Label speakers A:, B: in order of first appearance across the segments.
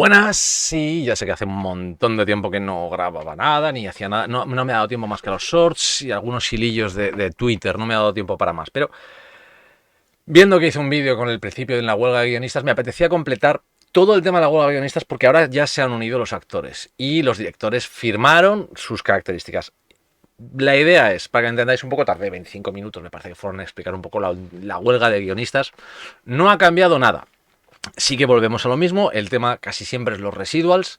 A: Buenas, sí, ya sé que hace un montón de tiempo que no grababa nada, ni hacía nada, no me ha dado tiempo más que a los shorts y algunos hilillos de Twitter, no me ha dado tiempo para más, pero viendo que hice un vídeo con el principio de la huelga de guionistas, me apetecía completar todo el tema de la huelga de guionistas porque ahora ya se han unido los actores y los directores firmaron sus características. La idea es, para que entendáis un poco, tardé 25 minutos, me parece que fueron a explicar un poco la huelga de guionistas. No ha cambiado nada. Sí que volvemos a lo mismo, el tema casi siempre es los residuals,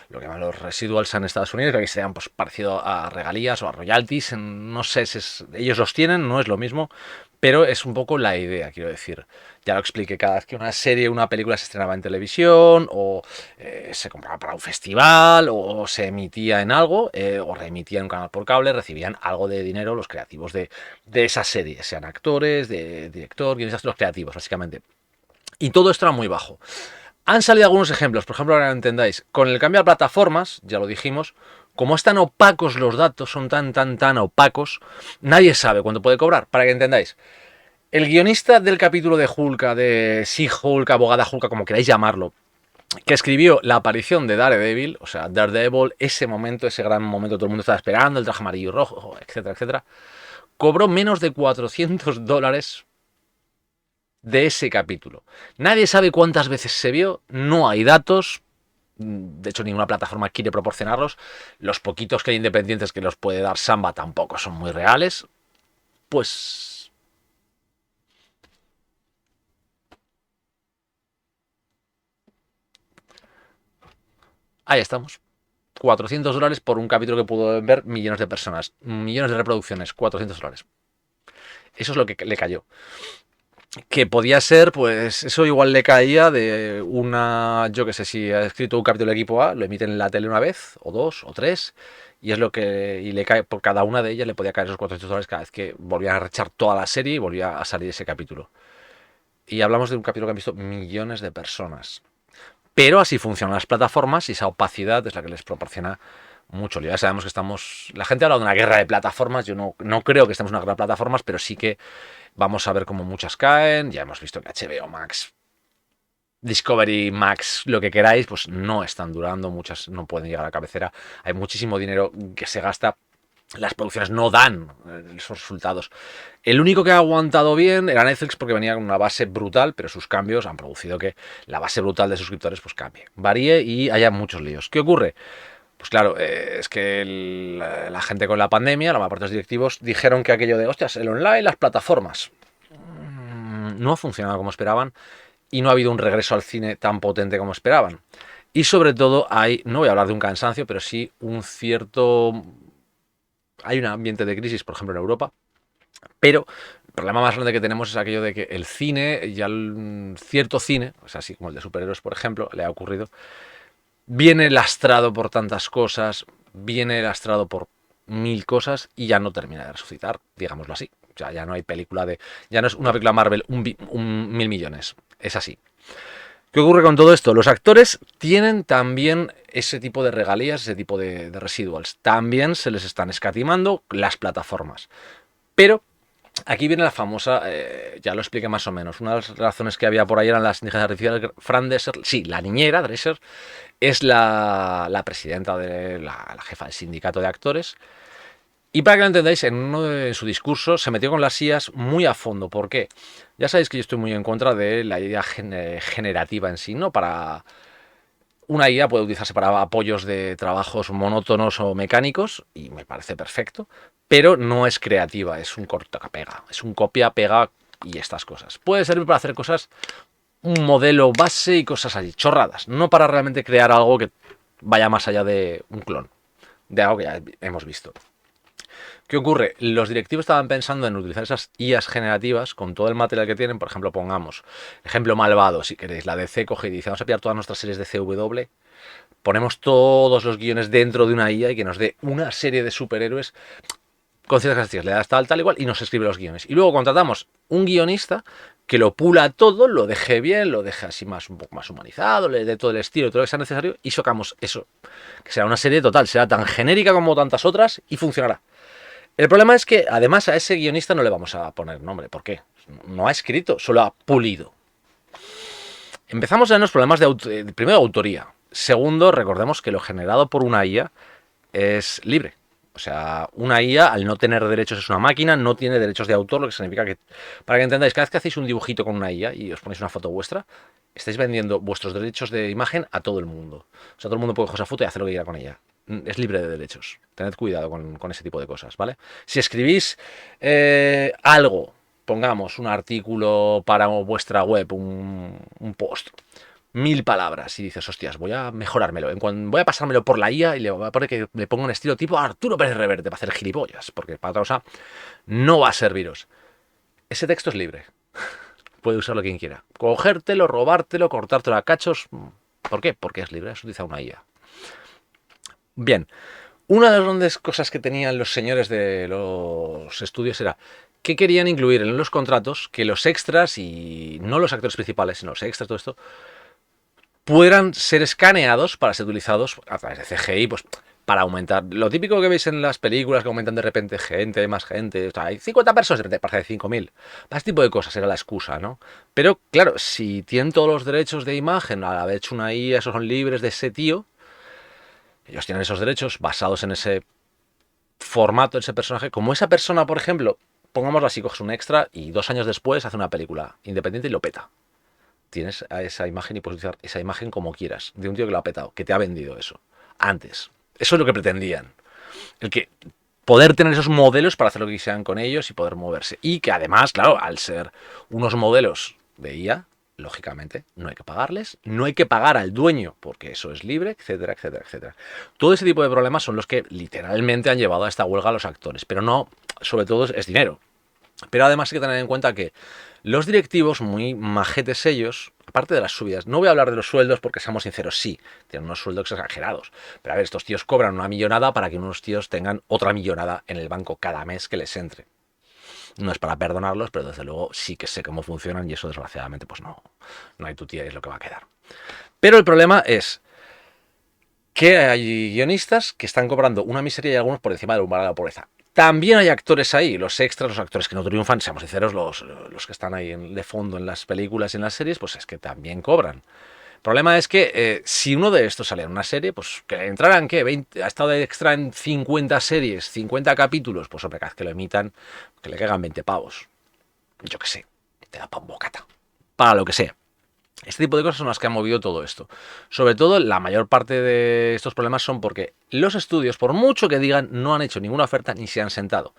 A: lo que llaman los residuals en Estados Unidos, que aquí serían pues, parecido a regalías o a royalties, no sé si ellos los tienen, no es lo mismo, pero es un poco la idea, quiero decir. Ya lo expliqué, cada vez que una serie, una película se estrenaba en televisión, o se compraba para un festival, o se emitía en algo, o reemitía en un canal por cable, recibían algo de dinero los creativos de esa serie, sean actores, de director, guionistas, los creativos, básicamente. Y todo esto era muy bajo. Han salido algunos ejemplos, por ejemplo, para que entendáis, con el cambio a plataformas, ya lo dijimos, como están opacos los datos, son tan opacos, nadie sabe cuánto puede cobrar, para que entendáis. El guionista del capítulo de Hulka, de She-Hulk, abogada Hulka, como queráis llamarlo, que escribió la aparición de Daredevil, o sea, Daredevil, ese momento, ese gran momento, todo el mundo estaba esperando, el traje amarillo y rojo, etcétera, etcétera, cobró menos de $400 de ese capítulo. Nadie sabe cuántas veces se vio, no hay datos, de hecho ninguna plataforma quiere proporcionarlos, los poquitos que hay independientes que los puede dar Samba tampoco son muy reales, pues... ahí estamos. $400 por un capítulo que pudo ver millones de personas, millones de reproducciones, $400. Eso es lo que le cayó. Que podía ser, pues eso igual le caía de una, yo que sé, si ha escrito un capítulo del equipo A, lo emiten en la tele una vez, o dos, o tres, y es lo que, y le cae, por cada una de ellas le podía caer esos $400 cada vez que volvían a rechar toda la serie y volvía a salir ese capítulo. Y hablamos de un capítulo que han visto millones de personas. Pero así funcionan las plataformas y esa opacidad es la que les proporciona mucho. Ya sabemos que estamos... La gente ha hablado de una guerra de plataformas, yo no creo que estemos en una guerra de plataformas, pero sí que vamos a ver cómo muchas caen. Ya hemos visto que HBO Max, Discovery Max, lo que queráis, pues no están durando, muchas no pueden llegar a la cabecera. Hay muchísimo dinero que se gasta, las producciones no dan esos resultados. El único que ha aguantado bien era Netflix porque venía con una base brutal, pero sus cambios han producido que la base brutal de suscriptores pues cambie, varíe y haya muchos líos. ¿Qué ocurre? Pues claro, es que la gente con la pandemia, la mayor parte de los directivos, dijeron que aquello de, hostias, el online, las plataformas, no ha funcionado como esperaban y no ha habido un regreso al cine tan potente como esperaban. Y sobre todo hay, no voy a hablar de un cansancio, pero sí un cierto... Hay un ambiente de crisis, por ejemplo, en Europa, pero el problema más grande que tenemos es aquello de que el cine, ya cierto cine, o sea, así como el de superhéroes, por ejemplo, le ha ocurrido, viene lastrado por tantas cosas, viene lastrado por mil cosas y ya no termina de resucitar, digámoslo así. O sea, ya no hay película de... Ya no es una película Marvel, un 1.000 millones. Es así. ¿Qué ocurre con todo esto? Los actores tienen también ese tipo de regalías, ese tipo de residuals. También se les están escatimando las plataformas. Pero aquí viene la famosa, ya lo expliqué más o menos, una de las razones que había por ahí eran las inteligencias artificiales. Fran Drescher, sí, la niñera Drescher, es la presidenta de la jefa del sindicato de actores. Y para que lo entendáis, en uno de su discurso se metió con las IAs muy a fondo. ¿Por qué? Ya sabéis que yo estoy muy en contra de la idea generativa en sí, ¿no? Para una IA puede utilizarse para apoyos de trabajos monótonos o mecánicos, y me parece perfecto, pero no es creativa, es un corta-pega, es un copia-pega y estas cosas. Puede servir para hacer cosas, un modelo base y cosas así, chorradas, no para realmente crear algo que vaya más allá de un clon, de algo que ya hemos visto. ¿Qué ocurre? Los directivos estaban pensando en utilizar esas IAs generativas con todo el material que tienen. Por ejemplo, pongamos, ejemplo malvado, si queréis, la DC coge y dice, vamos a pillar todas nuestras series de CW, ponemos todos los guiones dentro de una IA y que nos dé una serie de superhéroes con ciertas características, le das tal igual y nos escribe los guiones. Y luego contratamos un guionista que lo pula todo, lo deje bien, lo deje así más un poco más humanizado, le dé todo el estilo, todo lo que sea necesario y sacamos eso, que será una serie total, será tan genérica como tantas otras y funcionará. El problema es que además a ese guionista no le vamos a poner nombre. ¿Por qué? No ha escrito, solo ha pulido. Empezamos a ver los problemas primero de autoría. Segundo, recordemos que lo generado por una IA es libre. O sea, una IA, al no tener derechos, es una máquina, no tiene derechos de autor, lo que significa que, para que entendáis, cada vez que hacéis un dibujito con una IA y os ponéis una foto vuestra, estáis vendiendo vuestros derechos de imagen a todo el mundo. O sea, todo el mundo puede coger esa foto y hacer lo que quiera con ella. Es libre de derechos. Tened cuidado con ese tipo de cosas, ¿vale? Si escribís algo, pongamos un artículo para vuestra web, un post, 1000 palabras y dices, hostias, voy a mejorármelo. Voy a pasármelo por la IA y le voy a poner que le ponga un estilo tipo Arturo Pérez Reverte para hacer gilipollas, porque para otra cosa no va a serviros. Ese texto es libre. Puede usarlo quien quiera. Cogértelo, robártelo, cortártelo a cachos. ¿Por qué? Porque es libre, es utilizar una IA. Bien, una de las grandes cosas que tenían los señores de los estudios era que querían incluir en los contratos que los extras y no los actores principales, sino los extras, todo esto, puedan ser escaneados para ser utilizados a través de CGI, pues para aumentar. Lo típico que veis en las películas que aumentan de repente gente, más gente, o sea, hay 50 personas, de repente parece de 5000. Para este tipo de cosas era la excusa, ¿no? Pero claro, si tienen todos los derechos de imagen, al haber hecho una IA, esos son libres de ese tío, ellos tienen esos derechos basados en ese formato de ese personaje. Como esa persona, por ejemplo, pongámoslo así, coges un extra y 2 años después hace una película independiente y lo peta. Tienes a esa imagen y puedes utilizar esa imagen como quieras, de un tío que lo ha petado, que te ha vendido eso, antes. Eso es lo que pretendían. El que poder tener esos modelos para hacer lo que quisieran con ellos y poder moverse. Y que además, claro, al ser unos modelos de IA, lógicamente, no hay que pagarles, no hay que pagar al dueño, porque eso es libre, etcétera, etcétera, etcétera. Todo ese tipo de problemas son los que literalmente han llevado a esta huelga a los actores, pero no, sobre todo es dinero. Pero además hay que tener en cuenta que los directivos, muy majetes ellos, aparte de las subidas, no voy a hablar de los sueldos porque seamos sinceros, sí, tienen unos sueldos exagerados. Pero a ver, estos tíos cobran una millonada para que unos tíos tengan otra millonada en el banco cada mes que les entre. No es para perdonarlos, pero desde luego sí que sé cómo funcionan y eso desgraciadamente pues no hay tu tía y es lo que va a quedar. Pero el problema es que hay guionistas que están cobrando una miseria y algunos por encima del umbral de la pobreza. También hay actores ahí, los extras, los actores que no triunfan, seamos sinceros, los que están ahí de fondo en las películas y en las series, pues es que también cobran. El problema es que si uno de estos sale en una serie, pues que entraran, ¿qué? 20, ha estado de extra en 50 series, 50 capítulos, pues hombre, cada vez que lo emitan, que le caigan 20 pavos. Yo qué sé, te da pa' un bocata. Para lo que sea. Este tipo de cosas son las que han movido todo esto. Sobre todo, la mayor parte de estos problemas son porque los estudios, por mucho que digan, no han hecho ninguna oferta ni se han sentado.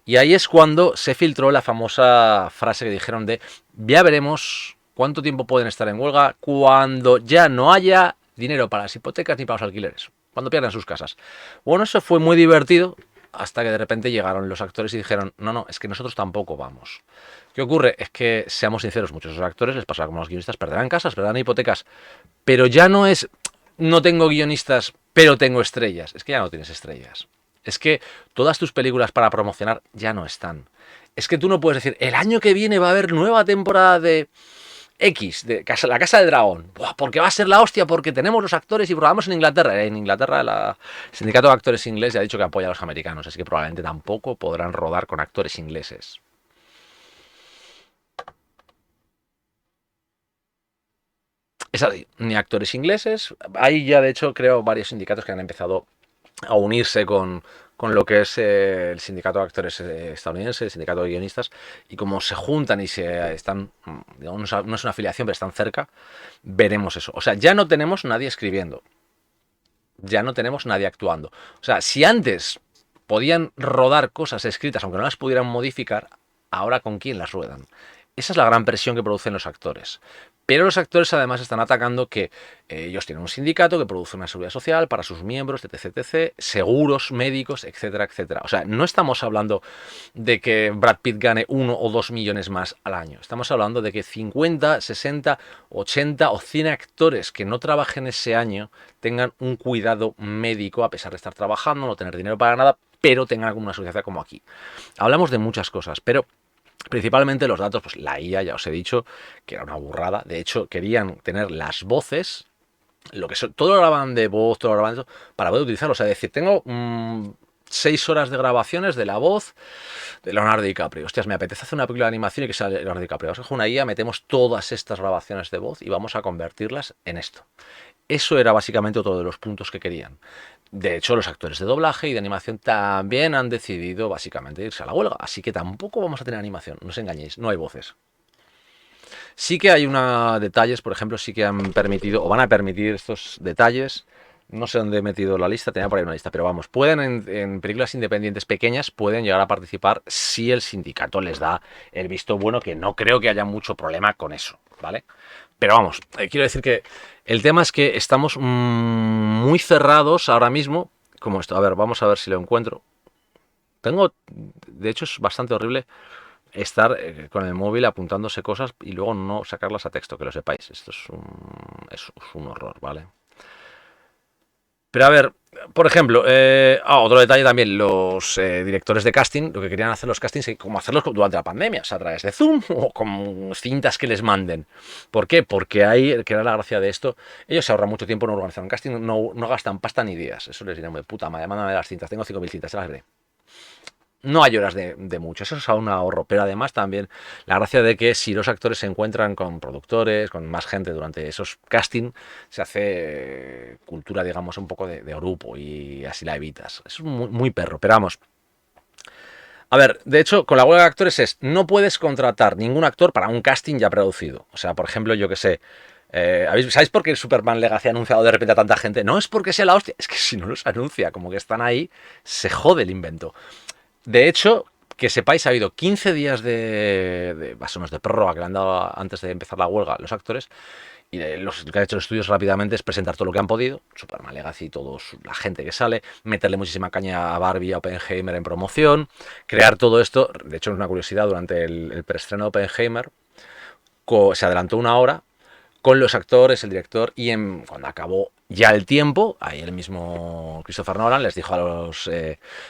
A: Y ahí es cuando se filtró la famosa frase que dijeron de ya veremos cuánto tiempo pueden estar en huelga cuando ya no haya dinero para las hipotecas ni para los alquileres, cuando pierdan sus casas. Bueno, eso fue muy divertido hasta que de repente llegaron los actores y dijeron, no, no, es que nosotros tampoco vamos. ¿Qué ocurre? Es que, seamos sinceros, muchos de los actores les pasará como a los guionistas, perderán casas, perderán hipotecas, pero ya no es, no tengo guionistas, pero tengo estrellas. Es que ya no tienes estrellas. Es que todas tus películas para promocionar ya no están. Es que tú no puedes decir, el año que viene va a haber nueva temporada de X, de La Casa del Dragón. Buah, porque va a ser la hostia, porque tenemos los actores y probamos en Inglaterra. En Inglaterra el sindicato de actores inglés ya ha dicho que apoya a los americanos, así que probablemente tampoco podrán rodar con actores ingleses. Es así, ni actores ingleses. Hay ya, de hecho, creo, varios sindicatos que han empezado a unirse con lo que es el sindicato de actores estadounidense, el sindicato de guionistas, y como se juntan y se están, digamos, no es una afiliación, pero están cerca, veremos eso. O sea, ya no tenemos nadie escribiendo, ya no tenemos nadie actuando. O sea, si antes podían rodar cosas escritas, aunque no las pudieran modificar, ahora ¿con quién las ruedan? Esa es la gran presión que producen los actores. Pero los actores además están atacando que ellos tienen un sindicato que produce una seguridad social para sus miembros, etc, etc, seguros médicos, etcétera, etcétera. O sea, no estamos hablando de que Brad Pitt gane 1 o 2 millones más al año. Estamos hablando de que 50, 60, 80 o 100 actores que no trabajen ese año tengan un cuidado médico a pesar de estar trabajando, no tener dinero para nada, pero tengan alguna seguridad como aquí. Hablamos de muchas cosas, pero principalmente los datos, pues la IA, ya os he dicho, que era una burrada. De hecho, querían tener las voces, todo lo grababan de voz, todo lo grababan de eso, para poder utilizarlo. O sea, decir, tengo 6 horas de grabaciones de la voz de Leonardo DiCaprio. Hostias, me apetece hacer una película de animación y que sea Leonardo DiCaprio. Vamos a coger una IA, metemos todas estas grabaciones de voz y vamos a convertirlas en esto. Eso era básicamente otro de los puntos que querían. De hecho, los actores de doblaje y de animación también han decidido básicamente irse a la huelga, así que tampoco vamos a tener animación, no os engañéis, no hay voces. Sí que hay detalles, por ejemplo, sí que han permitido o van a permitir estos detalles. No sé dónde he metido la lista, tenía por ahí una lista, pero vamos, pueden en películas independientes pequeñas, pueden llegar a participar si el sindicato les da el visto bueno, que no creo que haya mucho problema con eso, ¿vale? Pero vamos, quiero decir que el tema es que estamos muy cerrados ahora mismo, como esto. A ver, vamos a ver si lo encuentro. De hecho es bastante horrible estar con el móvil apuntándose cosas y luego no sacarlas a texto, que lo sepáis. Esto es un horror, ¿vale? Pero a ver, por ejemplo, otro detalle también, los directores de casting, lo que querían hacer los castings, como hacerlos durante la pandemia, o sea, a través de Zoom o con cintas que les manden. ¿Por qué? Porque ahí, que era la gracia de esto, ellos se ahorran mucho tiempo en organizar un casting, no gastan pasta ni días. Eso les diré, de puta madre, mándame las cintas, tengo 5.000 cintas, se las veré. No hay horas de mucho, eso es aún un ahorro, pero además también la gracia de que si los actores se encuentran con productores, con más gente durante esos casting, se hace cultura, digamos, un poco de grupo y así la evitas. Es muy perro, pero vamos. A ver, de hecho, con la huelga de actores no puedes contratar ningún actor para un casting ya producido. O sea, por ejemplo, yo que sé, ¿sabéis por qué Superman Legacy ha anunciado de repente a tanta gente? No es porque sea la hostia, es que si no los anuncia, como que están ahí, se jode el invento. De hecho, que sepáis, ha habido 15 días más o menos de prórroga que le han dado antes de empezar la huelga los actores. Y lo que han hecho los estudios rápidamente es presentar todo lo que han podido, Superman Legacy, la gente que sale, meterle muchísima caña a Barbie, a Oppenheimer en promoción, crear todo esto. De hecho, es una curiosidad, durante el preestreno de Oppenheimer se adelantó una hora con los actores, el director, y cuando acabó ya el tiempo, ahí el mismo Christopher Nolan les dijo a los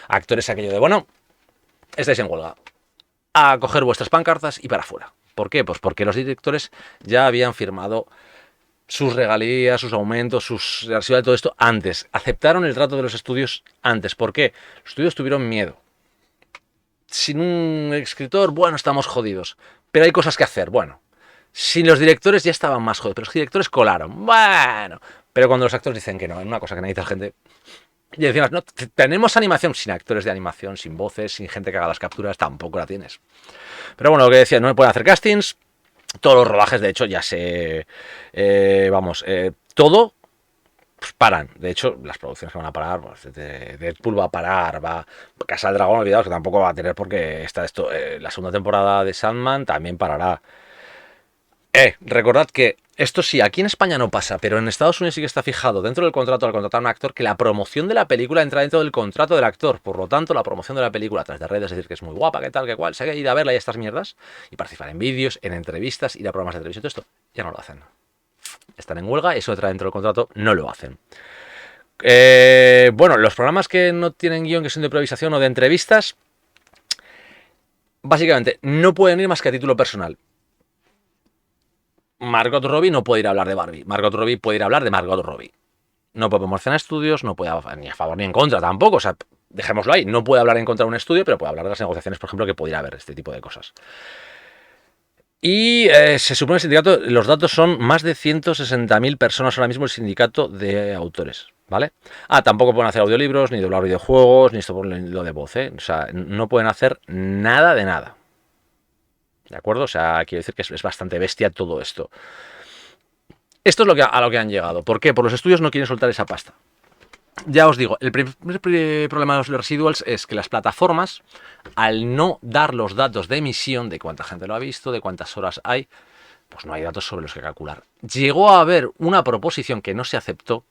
A: actores aquello de, bueno, estáis en huelga, a coger vuestras pancartas y para afuera. ¿Por qué? Pues porque los directores ya habían firmado sus regalías, sus aumentos, sus de todo esto antes. Aceptaron el trato de los estudios antes. ¿Por qué? Los estudios tuvieron miedo. Sin un escritor, bueno, estamos jodidos. Pero hay cosas que hacer. Bueno, sin los directores ya estaban más jodidos. Pero los directores colaron. Bueno. Pero cuando los actores dicen que no, es una cosa que necesita gente. Y decimos, no, tenemos animación sin actores de animación, sin voces, sin gente que haga las capturas, tampoco la tienes. Pero bueno, lo que decía, no me pueden hacer castings. Todos los rodajes, de hecho, ya se... todo pues paran. De hecho, las producciones que van a parar, pues, Deadpool va a parar, Casa del Dragón, olvidaos que tampoco va a tener porque está esto. La segunda temporada de Sandman también parará. Recordad que esto sí, aquí en España no pasa, pero en Estados Unidos sí que está fijado dentro del contrato al contratar a un actor que la promoción de la película entra dentro del contrato del actor. Por lo tanto, la promoción de la película a través de redes, es decir, que es muy guapa, que tal, que cual, se hay que ir a verla y estas mierdas y participar en vídeos, en entrevistas, ir a programas de televisión, todo esto ya no lo hacen. Están en huelga, eso entra dentro del contrato, no lo hacen. Bueno, los programas que no tienen guión, que son de improvisación o de entrevistas, básicamente no pueden ir más que a título personal. Margot Robbie no puede ir a hablar de Barbie. Margot Robbie puede ir a hablar de Margot Robbie. No puede promocionar estudios, no puede ni a favor ni en contra tampoco. O sea, dejémoslo ahí. No puede hablar en contra de un estudio, pero puede hablar de las negociaciones, por ejemplo, que pudiera haber, este tipo de cosas. Y se supone el sindicato, los datos son más de 160.000 personas ahora mismo el sindicato de autores, ¿vale? Tampoco pueden hacer audiolibros, ni doblar videojuegos, ni esto por lo de voz, ¿eh? O sea, no pueden hacer nada de nada. ¿De acuerdo? O sea, quiero decir que es bastante bestia todo esto. Esto es a lo que han llegado. ¿Por qué? Por los estudios no quieren soltar esa pasta. Ya os digo, el primer problema de los residuals es que las plataformas, al no dar los datos de emisión, de cuánta gente lo ha visto, de cuántas horas hay, pues no hay datos sobre los que calcular. Llegó a haber una proposición que no se aceptó,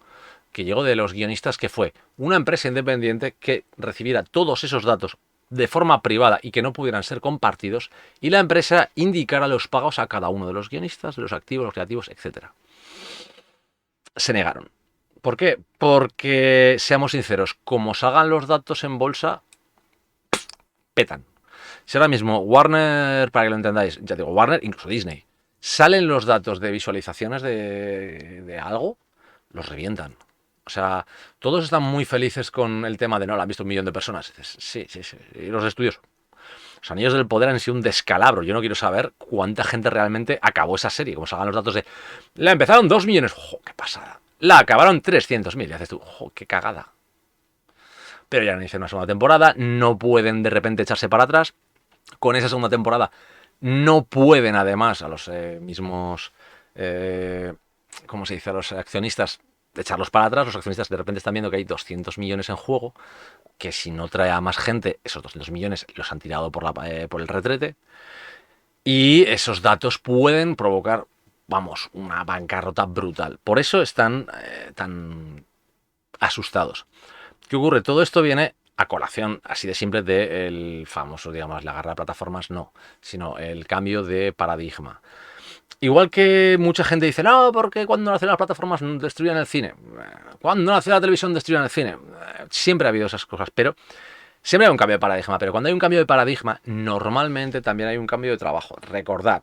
A: que llegó de los guionistas, que fue una empresa independiente que recibiera todos esos datos de forma privada y que no pudieran ser compartidos, y la empresa indicara los pagos a cada uno de los guionistas, de los activos, los creativos, etc. Se negaron. ¿Por qué? Porque, seamos sinceros, como salgan los datos en bolsa, petan. Si ahora mismo Warner, para que lo entendáis, ya digo, Warner, incluso Disney, salen los datos de visualizaciones de algo, los revientan. O sea, todos están muy felices con el tema de no, la han visto 1 millón de personas. Sí. Y los estudios. Los Anillos del Poder han sido un descalabro. Yo no quiero saber cuánta gente realmente acabó esa serie. Como salgan los datos de... La empezaron 2 millones. ¡Ojo, qué pasada! La acabaron 300.000. Y haces tú, ¡ojo, qué cagada! Pero ya no hicieron una segunda temporada, no pueden de repente echarse para atrás. Con esa segunda temporada no pueden además a los mismos, ¿cómo se dice? A los accionistas echarlos para atrás. Los accionistas de repente están viendo que hay 200 millones en juego, que si no trae a más gente, esos 200 millones los han tirado por el retrete. Y esos datos pueden provocar, vamos, una bancarrota brutal. Por eso están tan asustados. ¿Qué ocurre? Todo esto viene a colación, así de simple, del famoso, digamos, la guerra de plataformas, no, sino el cambio de paradigma. Igual que mucha gente dice, no, porque cuando nacieron las plataformas destruían el cine. Cuando nació la televisión destruían el cine. Siempre ha habido esas cosas, pero siempre hay un cambio de paradigma. Pero cuando hay un cambio de paradigma, normalmente también hay un cambio de trabajo. Recordad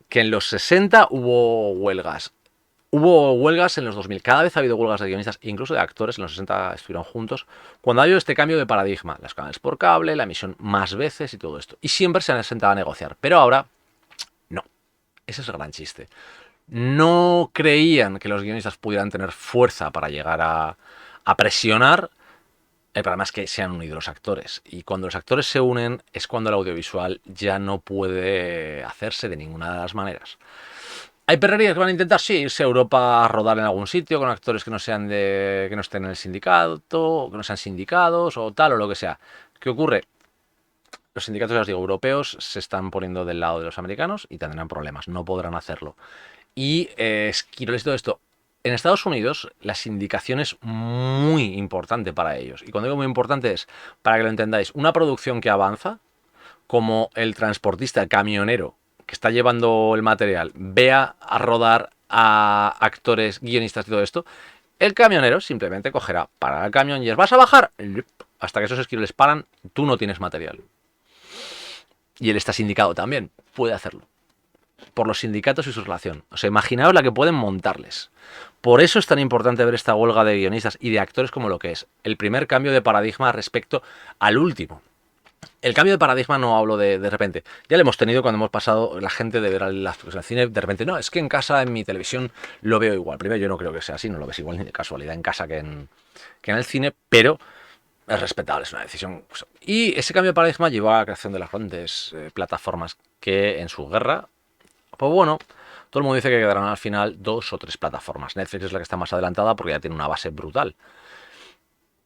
A: que en los 60 hubo huelgas. Hubo huelgas en los 2000, cada vez ha habido huelgas de guionistas, incluso de actores, en los 60 estuvieron juntos, cuando ha habido este cambio de paradigma, las canales por cable, la emisión más veces y todo esto. Y siempre se han sentado a negociar, pero ahora no. Ese es el gran chiste. No creían que los guionistas pudieran tener fuerza para llegar a presionar. El problema es que se han unido los actores. Y cuando los actores se unen es cuando el audiovisual ya no puede hacerse de ninguna de las maneras. ¿Hay perrerías que van a intentar? Sí, irse a Europa a rodar en algún sitio con actores que no sean que no estén en el sindicato, que no sean sindicados o tal o lo que sea. ¿Qué ocurre? Los sindicatos, ya os digo, europeos se están poniendo del lado de los americanos y tendrán problemas, no podrán hacerlo. Y quiero decir todo esto. En Estados Unidos la sindicación es muy importante para ellos. Y cuando digo muy importante es, para que lo entendáis, una producción que avanza, como el transportista, el camionero, que está llevando el material, vea a rodar a actores, guionistas y todo esto, el camionero simplemente cogerá, para el camión y es, ¿vas a bajar? Hasta que esos esquiros les paran, tú no tienes material. Y él está sindicado también, puede hacerlo. Por los sindicatos y su relación. O sea, imaginaos la que pueden montarles. Por eso es tan importante ver esta huelga de guionistas y de actores como lo que es. El primer cambio de paradigma respecto al último. El cambio de paradigma no hablo de repente. Ya lo hemos tenido cuando hemos pasado la gente de ver las películas en el cine. De repente, no, es que en casa, en mi televisión, lo veo igual. Primero, yo no creo que sea así, no lo ves igual ni de casualidad en casa que en el cine, pero es respetable, es una decisión. Y ese cambio de paradigma llevó a la creación de las grandes plataformas que en su guerra, pues bueno, todo el mundo dice que quedarán al final 2 o 3 plataformas. Netflix es la que está más adelantada porque ya tiene una base brutal.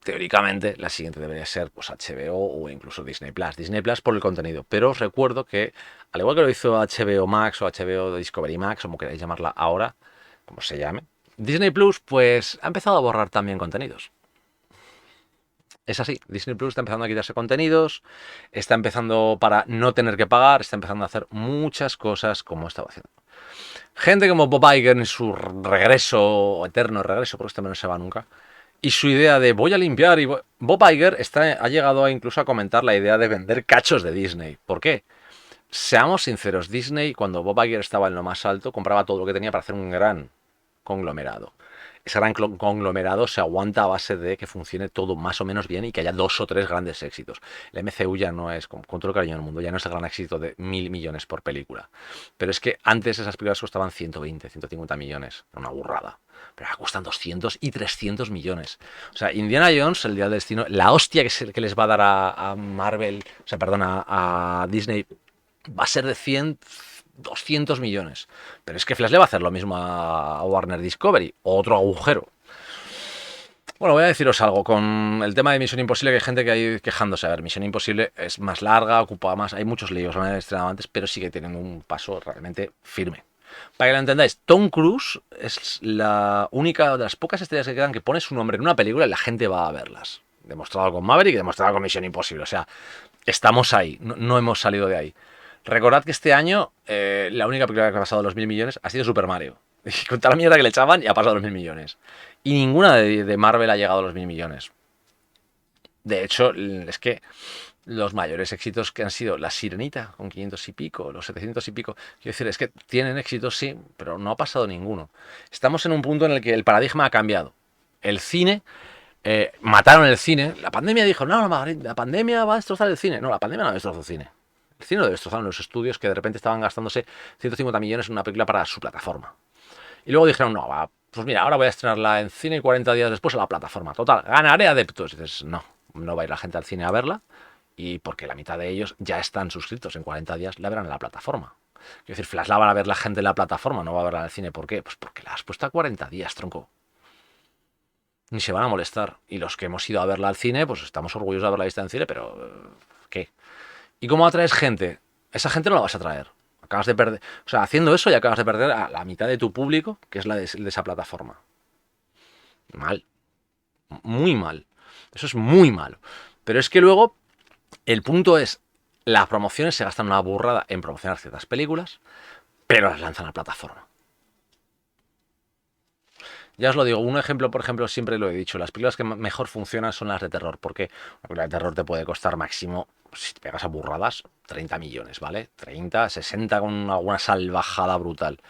A: Teóricamente, la siguiente debería ser pues HBO o incluso Disney Plus. Disney Plus por el contenido. Pero os recuerdo que, al igual que lo hizo HBO Max o HBO Discovery Max, como queráis llamarla ahora, como se llame, Disney Plus pues ha empezado a borrar también contenidos. Es así, Disney Plus está empezando a quitarse contenidos, está empezando para no tener que pagar, está empezando a hacer muchas cosas como estaba haciendo. Gente como Bob Iger en su regreso, eterno regreso, porque este hombre no se va nunca, y su idea de voy a limpiar y Bob Iger ha llegado incluso a comentar la idea de vender cachos de Disney. ¿Por qué? Seamos sinceros, Disney cuando Bob Iger estaba en lo más alto compraba todo lo que tenía para hacer un gran conglomerado. Ese gran conglomerado se aguanta a base de que funcione todo más o menos bien y que haya 2 o 3 grandes éxitos. El MCU ya no es, con todo el cariño del mundo, ya no es el gran éxito de 1.000 millones por película. Pero es que antes esas películas costaban 120, 150 millones. Una burrada. Pero ahora cuestan 200 y 300 millones. O sea, Indiana Jones, el día del destino, la hostia que les va a dar a Marvel, o sea, perdón, a Disney, va a ser de 100, 200 millones. Pero es que Flash le va a hacer lo mismo a Warner Discovery. Otro agujero. Bueno, voy a deciros algo. Con el tema de Misión Imposible, que hay gente que hay quejándose. A ver, Misión Imposible es más larga, ocupa más. Hay muchos líos, lo han estrenado antes, pero sigue teniendo un paso realmente firme. Para que lo entendáis, Tom Cruise es la única de las pocas estrellas que quedan que pone su nombre en una película y la gente va a verlas. Demostrado con Maverick y demostrado con Misión Imposible. O sea, estamos ahí, no hemos salido de ahí. Recordad que este año la única película que ha pasado los 1.000 millones ha sido Super Mario. Y con toda la mierda que le echaban y ha pasado los 1.000 millones. Y ninguna de Marvel ha llegado a los 1.000 millones. De hecho, es que los mayores éxitos que han sido La Sirenita, con 500 y pico, los 700 y pico, quiero decir, es que tienen éxitos, sí, pero no ha pasado ninguno. Estamos en un punto en el que el paradigma ha cambiado. El cine, mataron el cine. La pandemia dijo, no, la pandemia va a destrozar el cine. No, la pandemia no destrozó el cine. El cine lo destrozaron los estudios que de repente estaban gastándose 150 millones en una película para su plataforma. Y luego dijeron, no, pues mira, ahora voy a estrenarla en cine y 40 días después a la plataforma. Total, ganaré adeptos. Y dices, no, no va a ir la gente al cine a verla y porque la mitad de ellos ya están suscritos. En 40 días la verán en la plataforma. Quiero decir, Flash la van a ver la gente en la plataforma, no va a verla en el cine. ¿Por qué? Pues porque la has puesto a 40 días, tronco. Ni se van a molestar. Y los que hemos ido a verla al cine, pues estamos orgullosos de haberla visto en cine, pero ¿qué? ¿Y cómo atraes gente? Esa gente no la vas a traer. Acabas de perder. O sea, haciendo eso ya acabas de perder a la mitad de tu público, que es la de esa plataforma. Mal. Muy mal. Eso es muy malo. Pero es que luego, el punto es, las promociones se gastan una burrada en promocionar ciertas películas, pero las lanzan a plataforma. Ya os lo digo, un ejemplo, por ejemplo, siempre lo he dicho, las películas que mejor funcionan son las de terror, porque una película de terror te puede costar máximo, si te pegas a burradas, 30 millones, ¿vale? 30, 60 con alguna salvajada brutal.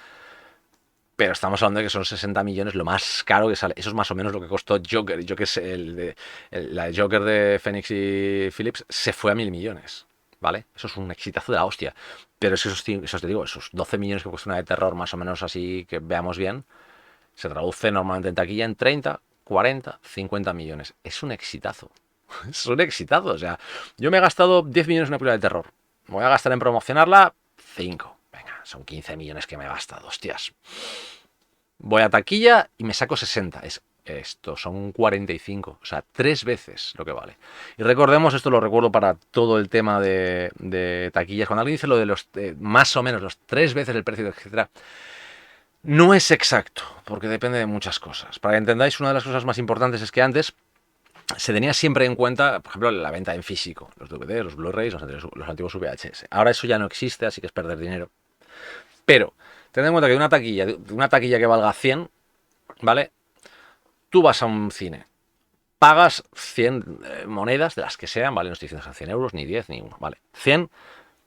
A: Pero estamos hablando de que son 60 millones lo más caro que sale. Eso es más o menos lo que costó Joker. Yo que sé, la de Joker de Phoenix y Phillips se fue a 1.000 millones. ¿Vale? Eso es un exitazo de la hostia. Pero esos te digo, esos 12 millones que cuesta una de terror, más o menos así que veamos bien, se traduce normalmente en taquilla en 30, 40, 50 millones. Es un exitazo. Es un exitazo. O sea, yo me he gastado 10 millones en una película de terror. Me voy a gastar en promocionarla 5. Venga, son 15 millones que me he gastado, hostias. Voy a taquilla y me saco 60. Esto son 45, o sea, 3 veces lo que vale. Y recordemos, esto lo recuerdo para todo el tema de taquillas, cuando alguien dice lo de los más o menos los 3 veces el precio, etcétera, no es exacto, porque depende de muchas cosas. Para que entendáis, una de las cosas más importantes es que antes se tenía siempre en cuenta, por ejemplo, la venta en físico, los DVDs, los Blu-rays, los antiguos VHS. Ahora eso ya no existe, así que es perder dinero. Pero tened en cuenta que de una taquilla que valga 100, ¿vale? Tú vas a un cine, pagas 100 monedas, de las que sean, ¿vale? No estoy diciendo que sean 100 euros, ni 10, ni 1, ¿vale? 100.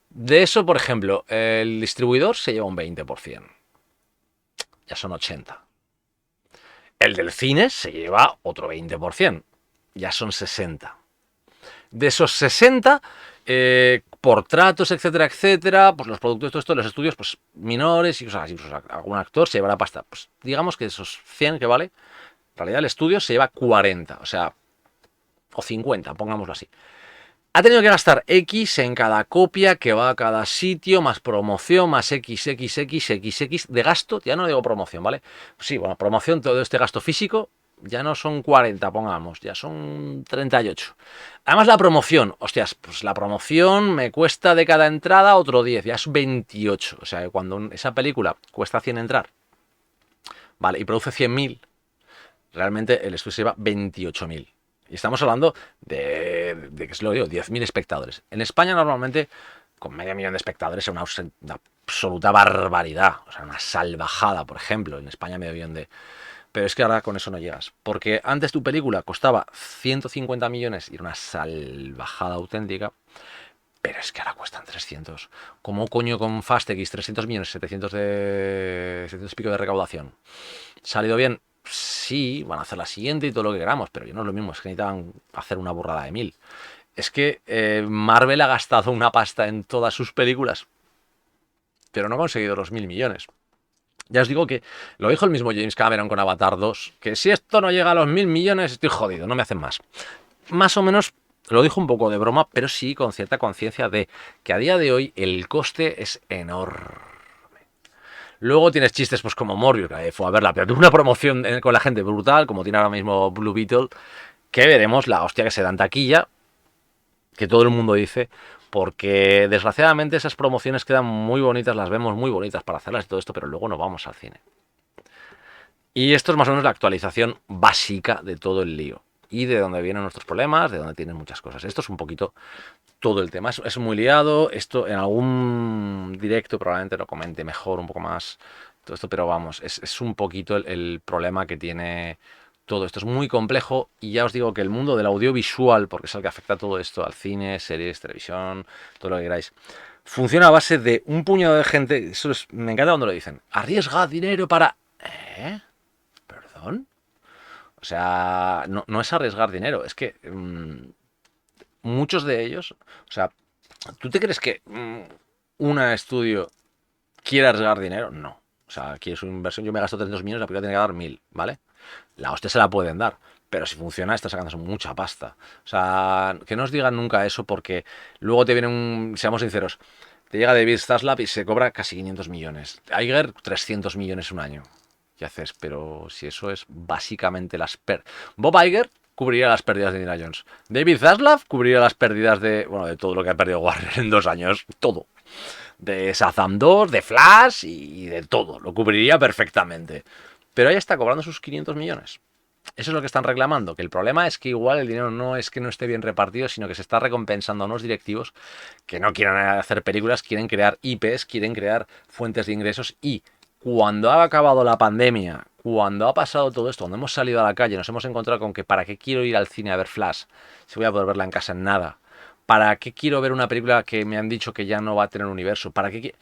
A: De eso, por ejemplo, el distribuidor se lleva un 20%. Ya son 80. El del cine se lleva otro 20%. Ya son 60. De esos 60, por tratos, etcétera, etcétera, pues los productos, todo esto, los estudios, pues menores y cosas así, pues algún actor se lleva la pasta. Pues digamos que esos 100 que vale, en realidad el estudio se lleva 40, o sea, o 50, pongámoslo así. Ha tenido que gastar X en cada copia que va a cada sitio, más promoción, más XXXXX de gasto, ya no digo promoción, ¿vale? Sí, bueno, promoción, todo este gasto físico, ya no son 40, pongamos, ya son 38. Además la promoción, hostias, pues la promoción me cuesta de cada entrada otro 10, ya es 28. O sea, cuando esa película cuesta 100 entrar, ¿vale? Y produce 100.000, realmente el estudio se lleva 28.000. Y estamos hablando de que se lo digo, 10.000 espectadores. En España normalmente, con medio millón de espectadores, es una absoluta barbaridad. O sea, una salvajada, por ejemplo. En España medio millón de... Pero es que ahora con eso no llegas. Porque antes tu película costaba 150 millones y era una salvajada auténtica. Pero es que ahora cuestan 300. ¿Cómo coño con Fast X 300 millones, 700 y pico de recaudación? ¿Salido bien? Sí, van a hacer la siguiente y todo lo que queramos, pero yo no es lo mismo, es que necesitaban hacer una burrada de 1.000. Es que Marvel ha gastado una pasta en todas sus películas, pero no ha conseguido los 1.000 millones. Ya os digo que lo dijo el mismo James Cameron con Avatar 2, que si esto no llega a los 1.000 millones estoy jodido, no me hacen más. Más o menos lo dijo un poco de broma, pero sí con cierta conciencia de que a día de hoy el coste es enorme. Luego tienes chistes pues como Morbius, que fue a verla, pero tuvo una promoción con la gente brutal, como tiene ahora mismo Blue Beetle, que veremos la hostia que se da en taquilla, que todo el mundo dice, porque desgraciadamente esas promociones quedan muy bonitas, las vemos muy bonitas para hacerlas y todo esto, pero luego no vamos al cine. Y esto es más o menos la actualización básica de todo el lío. Y de dónde vienen nuestros problemas, de dónde tienen muchas cosas. Esto es un poquito todo el tema. Es muy liado. Esto en algún directo probablemente lo comente mejor, un poco más. Todo esto, pero vamos, es un poquito el problema que tiene todo esto. Es muy complejo y ya os digo que el mundo del audiovisual, porque es el que afecta todo esto, al cine, series, televisión, todo lo que queráis, funciona a base de un puñado de gente. Me encanta cuando lo dicen. Arriesga dinero para... ¿Eh? ¿Perdón? O sea, no es arriesgar dinero, es que muchos de ellos, o sea, ¿tú te crees que un estudio quiere arriesgar dinero? No. O sea, aquí es una inversión, yo me gasto 300 millones, la película tiene que dar 1000, ¿vale? La hostia se la pueden dar, pero si funciona está sacándose mucha pasta. O sea, que no os digan nunca eso porque luego te viene seamos sinceros, te llega David Zaslav y se cobra casi 500 millones. Iger, 300 millones un año. ¿Qué haces? Pero si eso es básicamente las pérdidas. Bob Iger cubriría las pérdidas de Indiana Jones. David Zaslav cubriría las pérdidas de todo lo que ha perdido Warner en 2 años. Todo. De Shazam 2, de Flash y de todo. Lo cubriría perfectamente. Pero ella está cobrando sus 500 millones. Eso es lo que están reclamando, que el problema es que igual el dinero no es que no esté bien repartido, sino que se está recompensando a unos directivos que no quieren hacer películas, quieren crear IPs, quieren crear fuentes de ingresos y cuando ha acabado la pandemia, cuando ha pasado todo esto, cuando hemos salido a la calle, nos hemos encontrado con que ¿para qué quiero ir al cine a ver Flash? Si voy a poder verla en casa en nada. ¿Para qué quiero ver una película que me han dicho que ya no va a tener universo? ¿Para qué?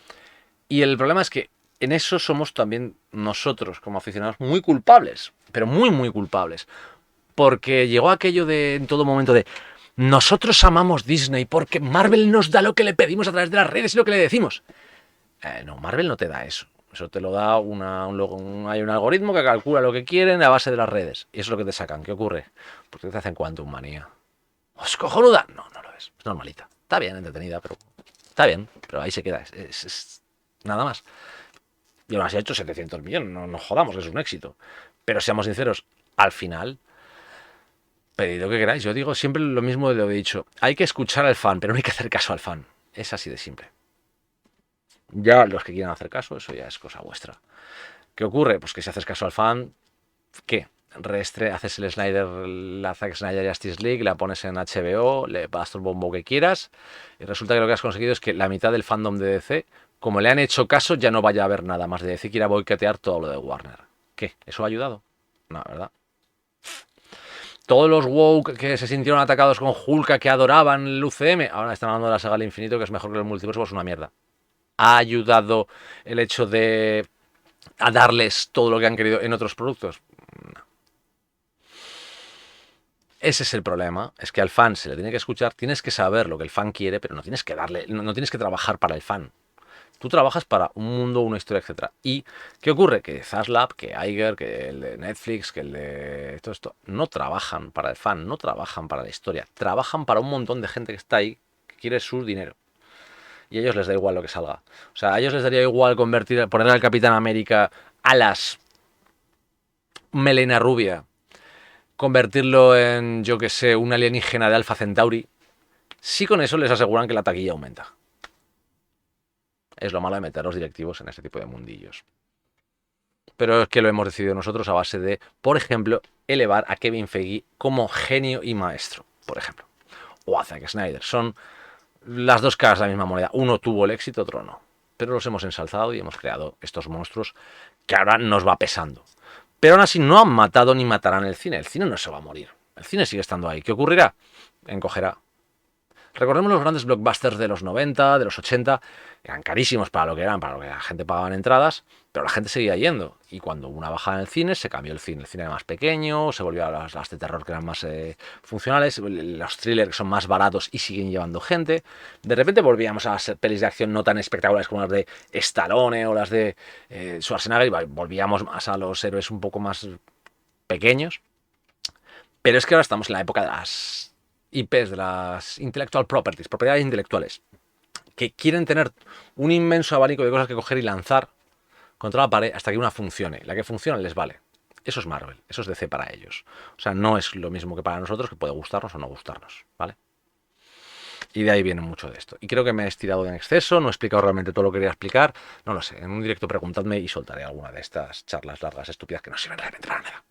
A: Y el problema es que en eso somos también nosotros, como aficionados, muy culpables, pero muy, muy culpables. Porque llegó aquello de, en todo momento, de nosotros amamos Disney porque Marvel nos da lo que le pedimos a través de las redes y lo que le decimos. No, Marvel no te da eso. Eso te lo da hay un algoritmo que calcula lo que quieren a base de las redes. Y eso es lo que te sacan. ¿Qué ocurre? Porque te hacen Quantum Manía. ¿Es cojonuda? No, no lo es. Es normalita. Está bien, entretenida, pero está bien. Pero ahí se queda. Es nada más. Y aún así ha hecho 700 millones. No nos jodamos, que es un éxito. Pero seamos sinceros, al final, pedid lo que queráis. Yo digo siempre lo mismo de lo que he dicho. Hay que escuchar al fan, pero no hay que hacer caso al fan. Es así de simple. Ya los que quieran hacer caso, eso ya es cosa vuestra. ¿Qué ocurre? Pues que si haces caso al fan, ¿qué? Haces el Snyder, la Zack Snyder Justice League, la pones en HBO, le das todo el bombo que quieras, y resulta que lo que has conseguido es que la mitad del fandom de DC, como le han hecho caso, ya no vaya a haber nada más de DC, quiera boicotear todo lo de Warner. ¿Qué? ¿Eso ha ayudado? No, ¿verdad? Todos los woke que se sintieron atacados con Hulk, que adoraban el UCM, ahora están hablando de la saga del infinito, que es mejor que el multiverso, pues una mierda. ¿Ha ayudado el hecho de a darles todo lo que han querido en otros productos? No. Ese es el problema, es que al fan se le tiene que escuchar, tienes que saber lo que el fan quiere, pero no tienes que darle, no tienes que trabajar para el fan. Tú trabajas para un mundo, una historia, etc. ¿Y qué ocurre? Que Zaslav, que Iger, que el de Netflix, que el de todo esto, no trabajan para el fan, no trabajan para la historia, trabajan para un montón de gente que está ahí, que quiere su dinero. Y a ellos les da igual lo que salga. O sea, a ellos les daría igual poner al Capitán América alas, melena rubia, convertirlo en, yo que sé, un alienígena de Alpha Centauri, si con eso les aseguran que la taquilla aumenta. Es lo malo de meter a los directivos en ese tipo de mundillos. Pero es que lo hemos decidido nosotros a base de, por ejemplo, elevar a Kevin Feige como genio y maestro, por ejemplo. O a Zack Snyder. Son las dos caras de la misma moneda. Uno tuvo el éxito, otro no. Pero los hemos ensalzado y hemos creado estos monstruos que ahora nos va pesando. Pero aún así no han matado ni matarán el cine. El cine no se va a morir. El cine sigue estando ahí. ¿Qué ocurrirá? Encogerá. Recordemos los grandes blockbusters de los 90, de los 80, eran carísimos para lo que eran, para lo que la gente pagaba en entradas, pero la gente seguía yendo. Y cuando hubo una bajada en el cine, se cambió el cine. El cine era más pequeño, se volvió a las de terror que eran más funcionales, los thrillers que son más baratos y siguen llevando gente. De repente volvíamos a las pelis de acción no tan espectaculares como las de Stallone o las de Schwarzenegger, y volvíamos más a los héroes un poco más pequeños. Pero es que ahora estamos en la época de las IPs, de las intellectual properties, propiedades intelectuales, que quieren tener un inmenso abanico de cosas que coger y lanzar contra la pared hasta que una funcione. La que funciona les vale. Eso es Marvel, eso es DC para ellos. O sea, no es lo mismo que para nosotros, que puede gustarnos o no gustarnos, ¿vale? Y de ahí viene mucho de esto. Y creo que me he estirado en exceso, no he explicado realmente todo lo que quería explicar. No lo sé, en un directo preguntadme y soltaré alguna de estas charlas largas estúpidas que no sirven realmente para nada.